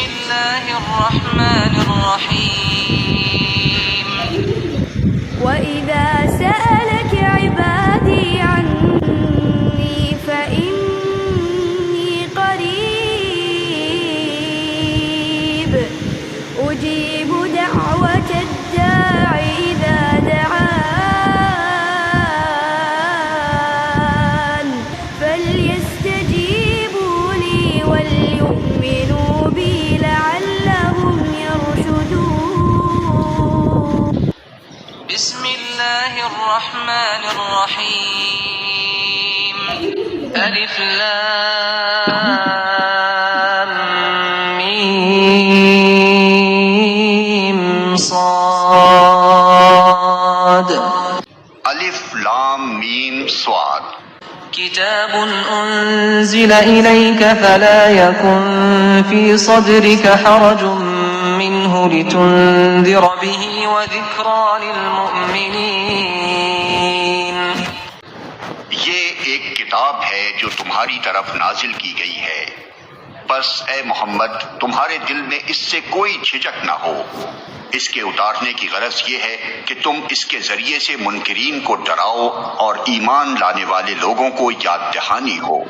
बिस्मिल्लाहिर्रहमानिर्रहीम। वइज़ा सअलक इबादी अन्नी फ़इन्नी क़रीब उजीबु दअवतद दा'i इज़ा दआन फ़ल्यस्तजीबू ली वलयु'मिनू बी लअल्लहुम यरशुदून। बिस्मिल्लाहिर्रहमानिर्रहीम। अलिफ लाम मीम صاد अलिफ लाम मीम स्वाद। किताब उन्ज़िल इलैक फला यकुन फी सदरिक हरजुम मिन्हु लितुन्ज़िर बिही वज़िक्रा लिलमुअ्मिनीन। ये एक किताब है जो तुम्हारी तरफ नाजिल की गई है, बस ए मोहम्मद तुम्हारे दिल में इससे कोई झिझक न हो। इसके उतारने की गरज ये है कि तुम इसके जरिए से मुनकिरीन को डराओ और ईमान लाने वाले लोगों को याद दहानी हो।